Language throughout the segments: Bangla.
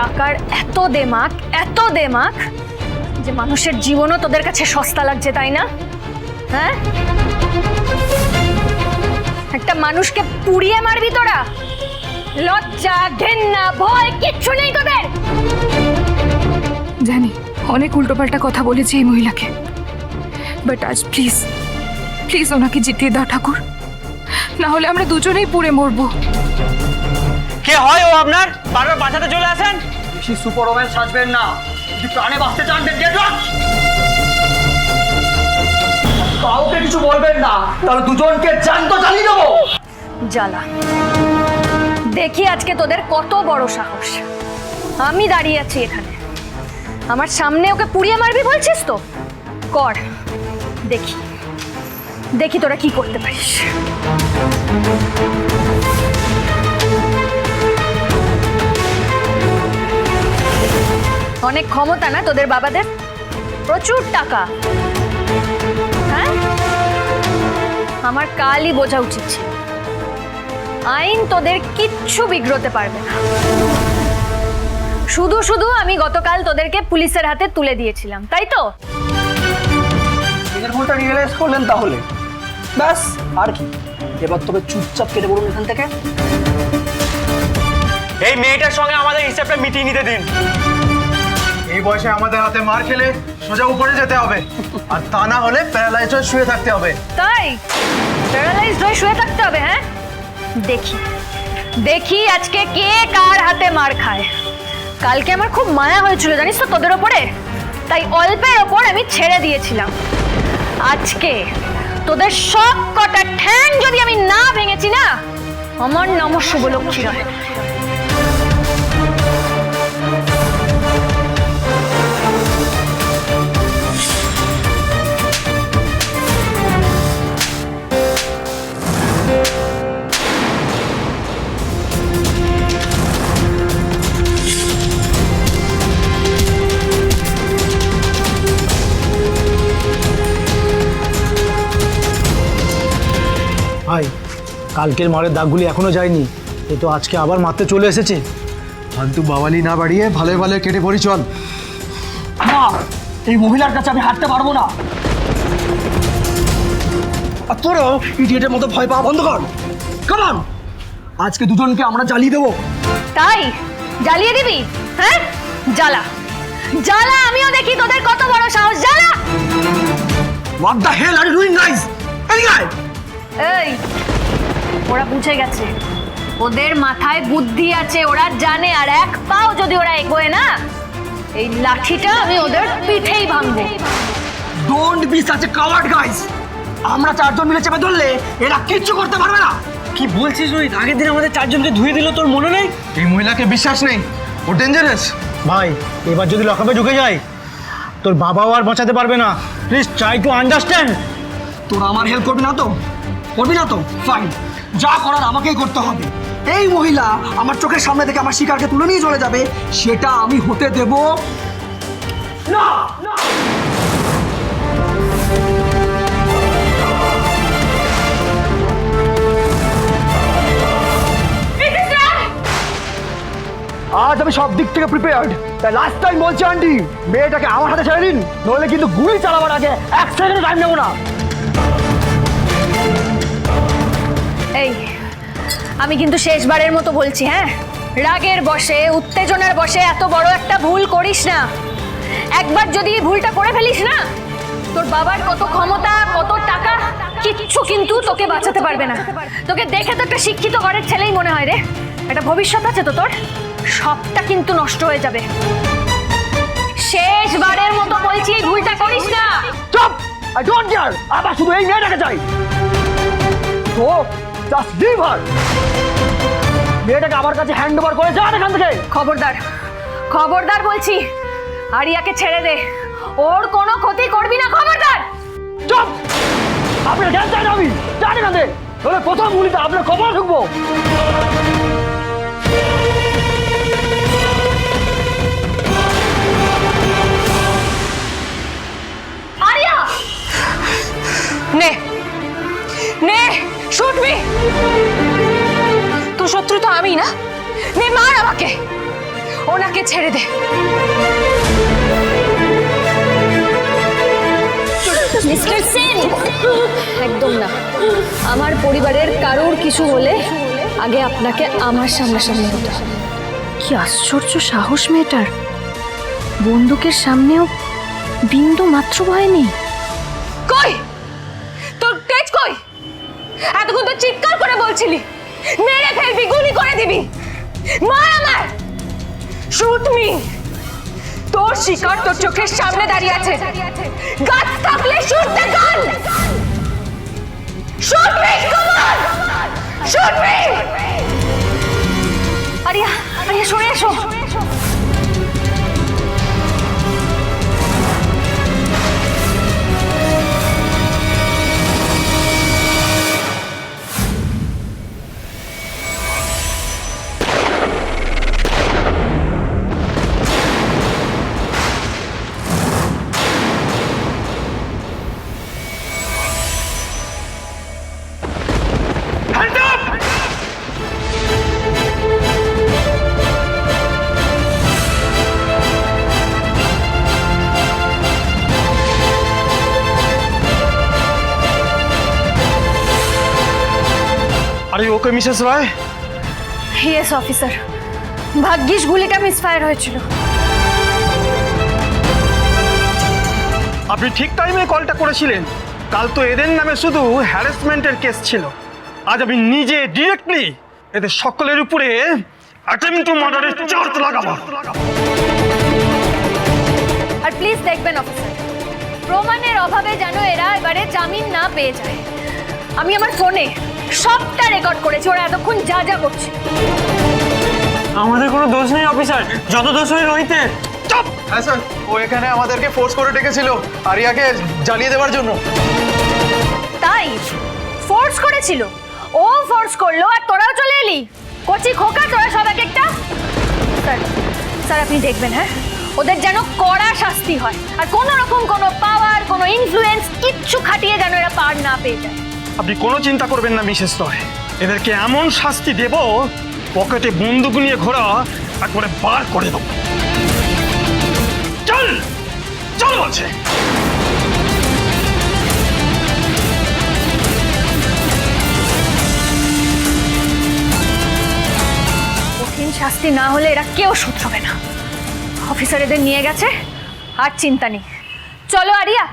টাকার এত দেমাক যে মানুষের জীবনও তোদের কাছে সস্তা লাগছে, তাই না? হ্যাঁ, একটা মানুষকে পুড়িয়ে মারবি তোরা? লজ্জা, ঘেন্না, ভয় কিচ্ছু নেই তোদের? জানি অনেক উল্টোপাল্টা কথা বলেছি এই মহিলাকে, বাট আজ প্লিজ প্লিজ ওনাকে জিতিয়ে দাও ঠাকুর, না হলে আমরা দুজনেই পুড়ে মরবো। কে হয় ও আপনার? বারবার বাঁচাতে চলে আসেন। বেশি সুপার ওম্যান সাজবেন না, যদি প্রাণে বাঁচতে চান দেন গেট আউট। কাউকে কিছু বলবেন না, তাহলে দুজনকে জ্যান্ত জ্বালিয়ে দেবো। জ্বালা, দেখি আজকে তোদের কত বড় সাহস। আমি দাঁড়িয়ে আছি এখানে, আমার সামনে ওকে পুড়িয়ে মারবি বলছিস তো? কর, দেখি দেখি তোরা কি করতে পারিস। অনেক ক্ষমতা না তোদের বাবাদের? প্রচুর টাকা। হ্যাঁ, আমার কালই বোঝা উচিত ছিল। আইন তোদের কিচ্ছু বিগ্রতে পারবে না। শুধু শুধু আমি গতকাল তোদেরকে পুলিশের হাতে তুলে দিয়েছিলাম, তাই তো? নিজের ভুলটা রিয়েলাইজ করলেন তাহলে? ব্যাস, আর কি? এবার তবে চুপচাপ কেটে পড়ুন এখান থেকে। এই মেয়েটার সঙ্গে আমাদের হিসাবটা মিটিয়ে নিতে দিন। এই বয়সে আমাদের হাতে মার খেলে সোজা উপরে যেতে হবে, আর তা না হলে প্যারালাইজ হয়ে শুয়ে থাকতে হবে। তাই প্যারালাইজড হয়ে শুয়ে থাকতে হবে? হ্যাঁ, দেখি দেখি আজকে কে কার হাতে মার খায়। কালকে আমার খুব মায়া হয়েছিল জানিস তো তোদের ওপরে, তাই অল্পের ওপর আমি ছেড়ে দিয়েছিলাম। আজকে তোদের সব কটা ঠ্যাং যদি আমি না ভেঙেছি না, আমার নাম শুভলক্ষ্মী নয়। ভাই, কালকের মারের দাগগুলি এখনো যায়নি, এ তো আজকে আবার মারতে চলে এসেছে। ফালতু বাওয়ালি না বাড়িয়ে ভালোই ভালো কেটে পড়ি চল। না, এই মহিলার কাছে আমি হারতে পারবো না। আর তোরাও ইডিয়েটের মতো ভয় পাওয়া বন্ধ কর। কামান, আজকে দুজনকে আমরা জ্বালিয়ে দেবো। তাই জ্বালিয়ে দিবি? হ্যাঁ, জ্বালা জ্বালা, আমিও দেখি তোদের কত বড় সাহস। জ্বালা। What the hell are you doing guys? এদিকে আয়। এই, ওরা বুঝে গেছে, ওদের মাথায় বুদ্ধি আছে, ওরা জানে। আর এক পাও যদি ওরা এগোয় না, এই লাঠিটা আমি ওদের পিঠেই ভাঙবো। Don't be such a coward guys. আমরা চারজন মিলে চেপে ধরলে এরা কিচ্ছু করতে পারবে না। কি বলছিস রোহিত? আগের দিন আমাদের চারজনকে ধুয়ে দিল, তোর মনে নেই? এই মহিলাকে বিশ্বাস নেই, ও ডেঞ্জারাস। ভাই, এবার যদি লকআপে ঢুকে যায়, তোর বাবাও আর বাঁচাতে পারবে না। Please try to understand. তোরা আমার হেল্প করবি না তো? করবি না তো? ফাইন, যা করার আমাকেই করতে হবে। এই মহিলা আমার চোখের সামনে থেকে আমার শিকারকে তুলে নিয়ে চলে যাবে, সেটা আমি হতে দেব না। আজ আমি সব দিক থেকে প্রিপেয়ার্ড। তাই লাস্ট টাইম বলছি আন্টি, মেয়েটাকে আমার হাতে ছেড়ে দিন, নইলে কিন্তু গুলি চালাবার আগে এক সেকেন্ড টাইম নেবো না। এই, আমি কিন্তু শেষবারের মতো বলছি, হ্যাঁ, রাগের বশে, উত্তেজনার বশে এত বড় একটা ভুল করিস না। একবার যদি এই ভুলটা করে ফেলিস না, তোর বাবার কত ক্ষমতা, কত টাকা, কিচ্ছু কিন্তু তোকে বাঁচাতে পারবে না। তোকে দেখে তো একটা শিক্ষিত ঘরের ছেলেই মনে হয় রে। একটা ভবিষ্যৎ আছে তো তোর, সবটা কিন্তু নষ্ট হয়ে যাবে। শেষবারের মতো বলছি, এই ভুলটা করিস না। চুপ, আই ডোন্ট কেয়ার। আবার শুধু এই মেয়েটাকে চাই। তো জাস্ট লিভ হার। মেয়েটাকে আমার কাছে হ্যান্ড ওভার করে যা এখান থেকে। খবরদার, খবরদার বলছি, আরিয়াকে ছেড়ে দে। ওর কোনো ক্ষতি করবি না, খবরদার। চুপ, আপনার জ্ঞান চাই না আমি, জানি না দে, তাহলে প্রথম গুলিতে আপনার কপাল ঢুকবো। আরিয়া, নে নে, শুট মি। তোর শত্রু তো আমি না, নে মার আমাকে। ওনাকে ছেড়ে দে। মিস্টার সেন, একদম না। আমার পরিবারের কারোর কিছু হলে আগে আপনাকে আমার সামনাসামনি হতে হবে। কি আশ্চর্য সাহস মেয়েটার, বন্দুকের সামনেও বিন্দু মাত্র ভয় নেই। কই তোর তেজ কই? এতক্ষণ তো চিৎকার করে বলছিলি মেরে ফেলবি, গুলি করে দিবি। মার আমার, শুট মি। তোর শিকার তোর চোখের সামনে দাঁড়িয়ে আছে। গাছ থাকলে shoot the gun. Shoot me, come on, shoot me. Ariya, Ariya সরে এসো। আরে okay Mrs Roy, yes officer, ভাগ্যিস গুলিটা মিসফায়ার হয়েছিল। আপনি ঠিক টাইমে কলটা করেছিলেন। কাল তো এদের নামে শুধু হ্যারাসমেন্টের কেস ছিল, আজ আমি নিজে ডিরেক্টলি এদের সকলের উপরে অ্যাটেম্পট টু মার্ডারের চার্জ লাগাবো। আর প্লিজ দেখবেন অফিসার, প্রমাণের অভাবে যেন এরা এবারে জামিন না পেয়ে যায়। আমি আমার ফোনে সবটা রেকর্ড করেছি, ওরা এতক্ষণ যা যা করছে। আমাদের কোনো দোষ নেই অফিসার, যত দোষ হয় রোহিতের। চুপ! হ্যাঁ স্যার, ও এখানে আমাদেরকে ফোর্স করে ডেকেছিল আরিয়াকে জ্বালিয়ে দেওয়ার জন্য। তাই ফোর্স করেছিল? ও ফোর্স করলো আর তোরাও চলে এলি? কচি খোকা তোরা সব এক একটা। স্যার, স্যার আপনি দেখবেন, হ্যাঁ ওদের যেন কড়া শাস্তি হয়, আর কোনো রকম কোনো পাওয়ার, কোনো ইনফ্লুয়েন্স কিচ্ছু খাটিয়ে যেন এরা পার না পেয়ে যায়। আপনি কোনো চিন্তা করবেন না মিসেস রয়, এদেরকে এমন শাস্তি দেব পকেটে বন্দুক নিয়ে ঘোরা একবারে বার করে দেব। চল চল বলছে। কঠিন শাস্তি না হলে এরা কেউ শুধরাবে না। অফিসার এদের নিয়ে গেছে, আর চিন্তা নেই। চলো আরিয়া।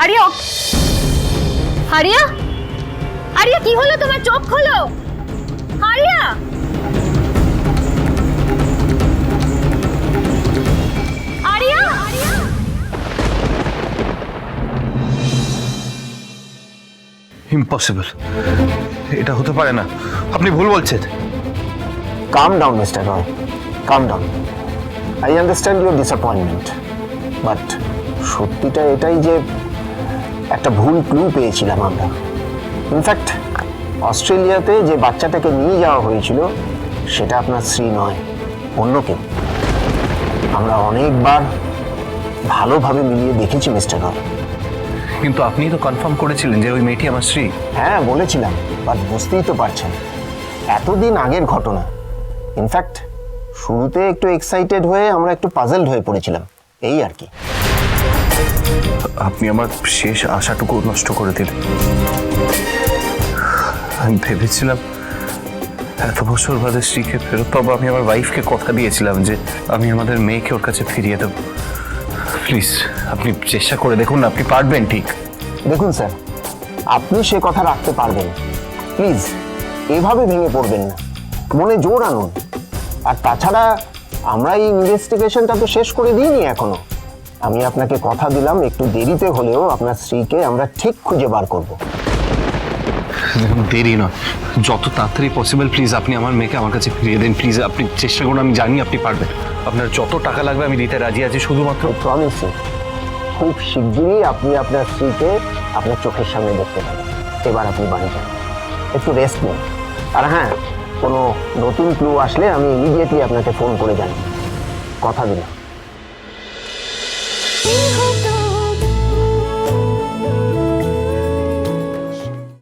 আরিয়া, আরিয়া, আরিয়া কি হলো তোমার? চোখ খোলো আরিয়া। Area, area. ইম্পসিবল, এটা হতে পারে না, আপনি ভুল বলছেন। Calm down, Mr. Roy. Calm down. I understand your disappointment. But সত্যিটা এটাই যে একটা ভুল ক্লু পেয়েছিলাম আমরা। ইনফ্যাক্ট অস্ট্রেলিয়াতে যে বাচ্চাটাকে নিয়ে যাওয়া হয়েছিল সেটা আপনার স্ত্রী নয়, অন্য কেউ। আমরা অনেকবার ভালোভাবে মিলিয়ে দেখেছি মিস্টার রয়। কিন্তু আপনি তো কনফার্ম করেছিলেন যে ওই মেয়েটি আমার স্ত্রী। হ্যাঁ বলেছিলাম, বাট বুঝতেই তো পারছেন এতদিন আগের ঘটনা। ইনফ্যাক্ট শুরুতে একটু এক্সাইটেড হয়ে আমরা একটু পাজলড হয়ে পড়েছিলাম, এই আর কি। আপনি আমার শেষ আশাটুকু নষ্ট করে দিলেন। আমি ভেবেছিলাম এত বছর বাদে স্ত্রীকে ফেরত পাবো। আমি আমার ওয়াইফকে কথা দিয়েছিলাম যে আমি আমাদের মেয়েকে ওর কাছে ফিরিয়ে দেবো। প্লিজ আপনি চেষ্টা করে দেখুন না, আপনি পারবেন। ঠিক দেখুন স্যার, আপনি সে কথা রাখতে পারবেন। প্লিজ এভাবে ভেঙে পড়বেন না, মনে জোর আনুন। আর তাছাড়া আমরা এই ইনভেস্টিগেশনটা তো শেষ করে দিইনি এখনো। আমি আপনাকে কথা দিলাম একটু দেরিতে হলেও আপনার স্ত্রীকে আমরা ঠিক খুঁজে বার করব। দেরি নয়, যত তাড়াতাড়ি পসিবল প্লিজ আপনি আমার মেয়েকে আমার কাছে ফিরিয়ে দিন। প্লিজ আপনি চেষ্টা করুন, আমি জানি আপনি পারবেন। আপনার যত টাকা লাগবে আমি দিতে রাজি আছি, শুধুমাত্র প্রমিস খুব শিগগিরই আপনি আপনার স্ত্রীকে আপনার চোখের সামনে দেখতে পাবেন। এবার আপনি বাড়ি যান, একটু রেস্ট নিন। আর হ্যাঁ, কোনো নতুন ক্লু আসলে আমি ইমিডিয়েটলি আপনাকে ফোন করে জানাবো, কথা দিলাম।